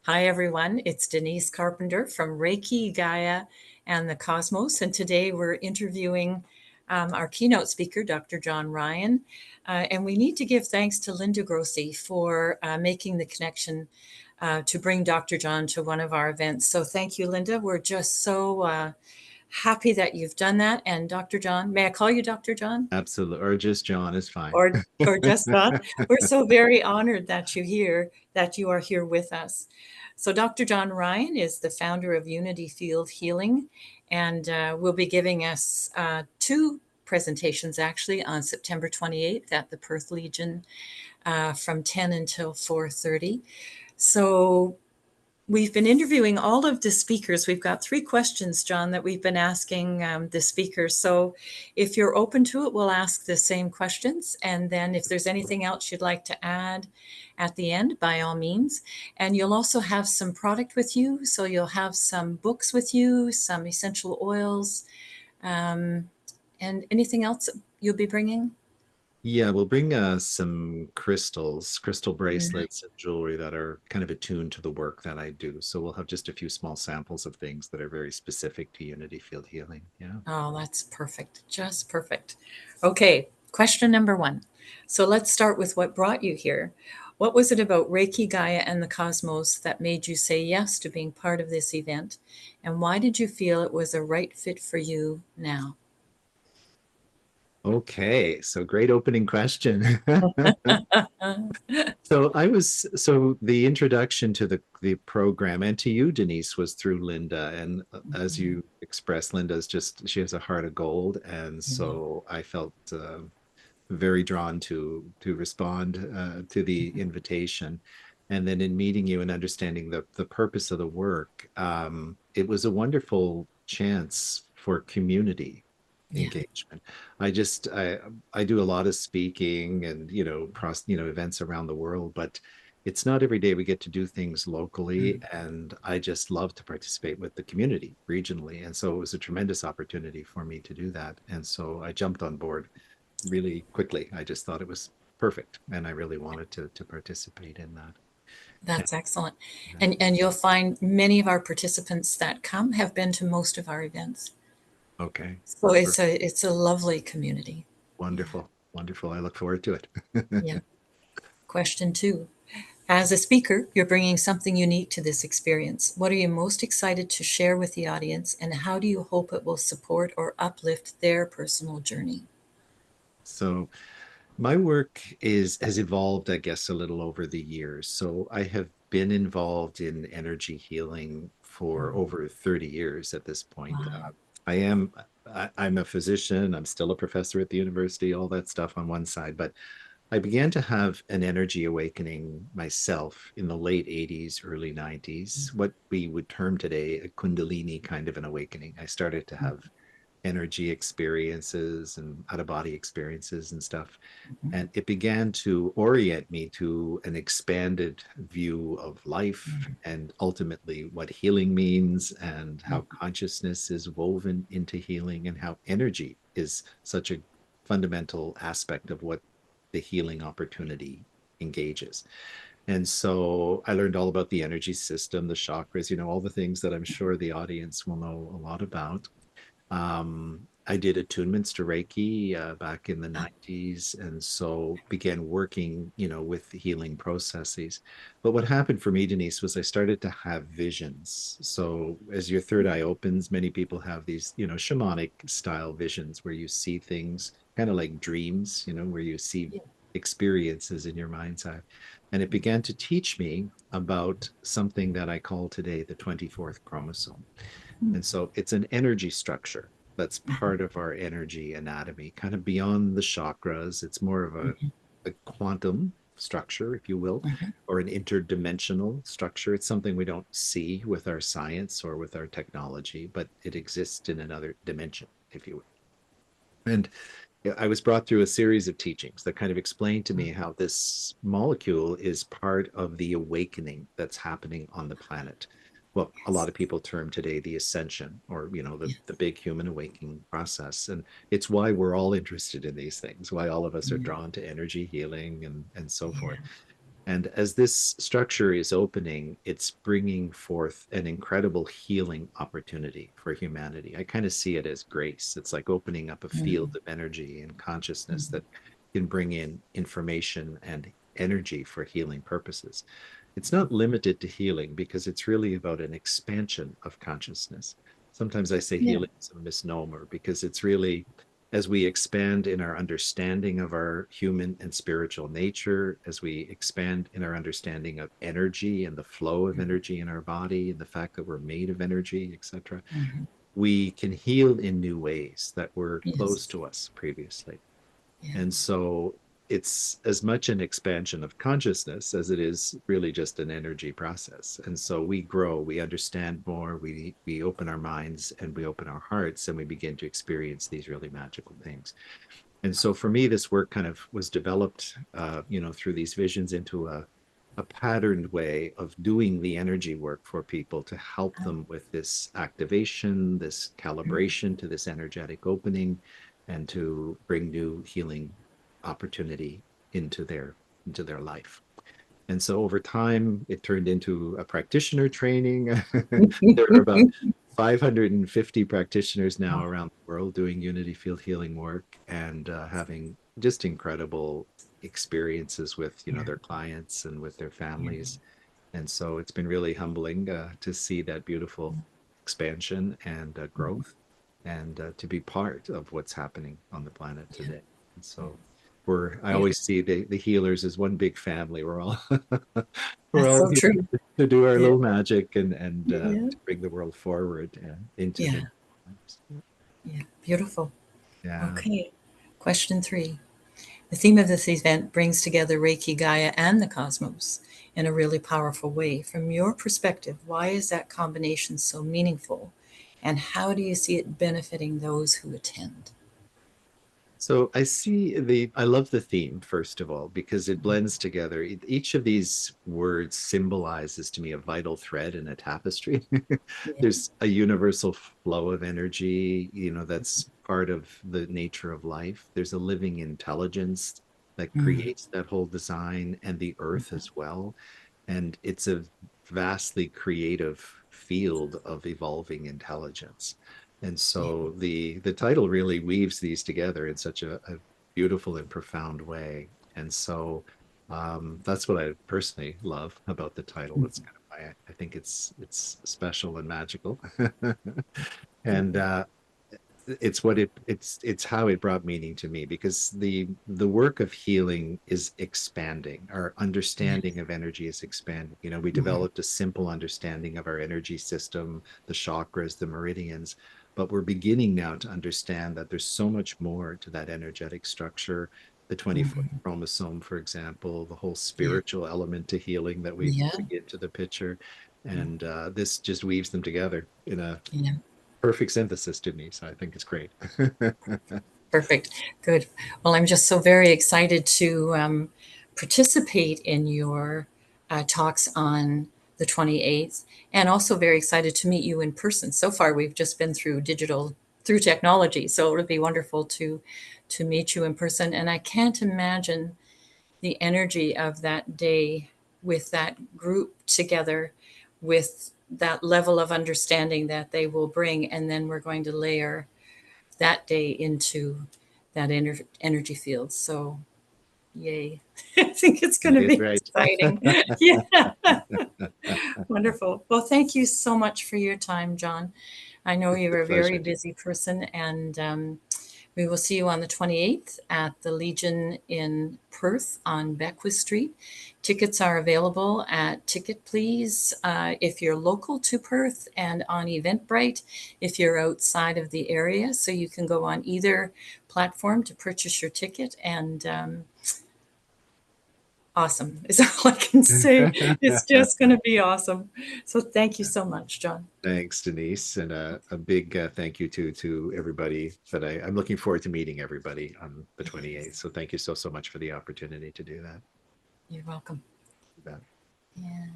Hi, everyone. It's Denise Carpenter from Reiki, Gaia, and the Cosmos. And today we're interviewing our keynote speaker, Dr. John Ryan. And we need to give thanks to Linda Grossi for making the connection to bring Dr. John to one of our events. So thank you, Linda. We're just so happy that you've done that. And Dr. John, may I call you Dr. John? Absolutely. Or just John is fine. Or just John? We're so very honored that you are here with us. So Dr. John Ryan is the founder of Unity Field Healing, and will be giving us two presentations actually on September 28th at the Perth Legion from 10 until 4:30. So we've been interviewing all of the speakers. We've got three questions, John, that we've been asking the speakers. So if you're open to it, we'll ask the same questions. And then if there's anything else you'd like to add at the end, by all means. And you'll also have some product with you. So you'll have some books with you, some essential oils, and anything else you'll be bringing? Yeah, we'll bring some crystal Mm. bracelets and jewelry that are kind of attuned to the work that I do. So we'll have just a few small samples of things that are very specific to Unity Field Healing. Yeah. Oh, that's perfect. Just perfect. Okay, question number one. So let's start with what brought you here. What was it about Reiki, Gaia, and the cosmos that made you say yes to being part of this event? And why did you feel it was a right fit for you now? Okay, so great opening question. So the introduction to the program and to you, Denise, was through Linda. And as you expressed, Linda's just she has a heart of gold. And Mhm. so I felt very drawn to respond to the invitation. And then in meeting you and understanding the purpose of the work, it was a wonderful chance for community Yeah. engagement. I do a lot of speaking and events around the world, but it's not every day we get to do things locally, Mm. and I just love to participate with the community regionally. And so it was a tremendous opportunity for me to do that. And so I jumped on board really quickly. I just thought it was perfect, and I really wanted to participate in that. That's excellent. Yeah. And you'll find many of our participants that come have been to most of our events. Okay. So Per- it's a lovely community. Yeah. Wonderful. Wonderful. I look forward to it. Yeah. Question two. As a speaker, you're bringing something unique to this experience. What are you most excited to share with the audience, and how do you hope it will support or uplift their personal journey? So my work is has evolved, I guess, a little over the years. So I have been involved in energy healing for Mm. over 30 years at this point. Wow. I am I'm a physician. I'm still a professor at the university, all that stuff on one side, but I began to have an energy awakening myself in the late 80s, early 90s, what we would term today a Kundalini kind of an awakening. I started to have energy experiences and out of body experiences and stuff. Mhm. And it began to orient me to an expanded view of life and ultimately what healing means and how consciousness is woven into healing and how energy is such a fundamental aspect of what the healing opportunity engages. And so I learned all about the energy system, the chakras, all the things that I'm sure the audience will know a lot about. I did attunements to Reiki back in the 90s, and so began working, with the healing processes. But what happened for me, Denise, was I started to have visions. So as your third eye opens, many people have these, shamanic style visions where you see things kind of like dreams, where you see Yeah. experiences in your mind's eye. And it began to teach me about something that I call today the 24th chromosome. Mm. And so it's an energy structure that's part of our energy anatomy, kind of beyond the chakras. It's more of Mhm. a quantum structure, if you will, Mhm. or an interdimensional structure. It's something we don't see with our science or with our technology, but it exists in another dimension, if you will. And I was brought through a series of teachings that kind of explained to me how this molecule is part of the awakening that's happening on the planet. Well, a lot Yes. of people term today the ascension or, Yeah. the big human awakening process. And it's why we're all interested in these things, why all of us are Mm. drawn to energy healing and so Yeah. forth. And as this structure is opening, it's bringing forth an incredible healing opportunity for humanity. I kind of see it as grace. It's like opening up a field Mhm. of energy and consciousness Mhm. that can bring in information and energy for healing purposes. It's not limited to healing because it's really about an expansion of consciousness. Sometimes I say Yeah. healing is a misnomer because it's really as we expand in our understanding of our human and spiritual nature, as we expand in our understanding of energy and the flow of Mhm. energy in our body and the fact that we're made of energy, etc., Mhm. we can heal in new ways that were closed Yes. to us previously. Yeah. And so it's as much an expansion of consciousness as it is really just an energy process. And so we grow, we understand more, we open our minds and we open our hearts and we begin to experience these really magical things. And so for me, this work kind of was developed, through these visions into a patterned way of doing the energy work for people to help them with this activation, this calibration to this energetic opening, and to bring new healing opportunity into their life. And so over time, it turned into a practitioner training. There are about 550 practitioners now Wow. around the world doing unity field healing work and having just incredible experiences with Yeah. their clients and with their Yeah. families. And so it's been really humbling to see that beautiful expansion and Mhm. growth and to be part of what's happening on the planet Yeah. today. And Yeah. so I always Beautiful. see the healers as one big family. We're all we're That's all so here true. to do our Yeah. little magic and Yeah. to bring the world forward into the Yeah. Yeah. Beautiful. yeah. Okay. Question 3. The theme of this event brings together Reiki, Gaia, and the cosmos in a really powerful way. From your perspective, why is that combination so meaningful? And how do you see it benefiting those who attend? So I love the theme, first of all, because it blends together. Each of these words symbolizes to me a vital thread in a tapestry. Yeah. There's a universal flow of energy, that's part of the nature of life. There's a living intelligence that Mm. creates that whole design and the earth as well. And it's a vastly creative field of evolving intelligence. And Yeah. so the title really weaves these together in such a beautiful and profound way. And so that's what I personally love about the title. It's Mhm. kind of why I think it's special and magical. Good. And it's how it brought meaning to me because the work of healing is expanding. Our Yeah. understanding of energy is expanding. We Mhm. developed a simple understanding of our energy system, the chakras, the meridians, but we're beginning now to understand that there's so much more to that energetic structure, the 24th Mhm. chromosome, for example, the whole Yeah. spiritual element to healing that we Yeah. bring into the picture. Yeah. And this just weaves them together in a Yeah. perfect synthesis to me. So I think it's great. Perfect. Good. Well, I'm just so very excited to participate in your talks on the 28th, and also very excited to meet you in person. So far, we've just been through technology, so it would be wonderful to meet you in person. And I can't imagine the energy of that day with that group together, with that level of understanding that they will bring, and then we're going to layer that day into that energy field. So, yay. I think it's going to Is be right. exciting. Yeah. Wonderful. Well, thank you so much for your time, John. I know It's a you're a very pleasure. busy person, and we will see you on the 28th at the Legion in Perth on Beckwith Street. Tickets are available at Ticket Please if you're local to Perth, and on Eventbrite if you're outside of the area. So you can go on either platform to purchase your ticket. And awesome is all I can say. It's just going to be awesome. So thank you so much, John. Thanks, Denise, and a big thank you to everybody that I'm looking forward to meeting everybody on the 28th. Yes, So thank you so much for the opportunity to do that. you're welcome. You bet. Yeah.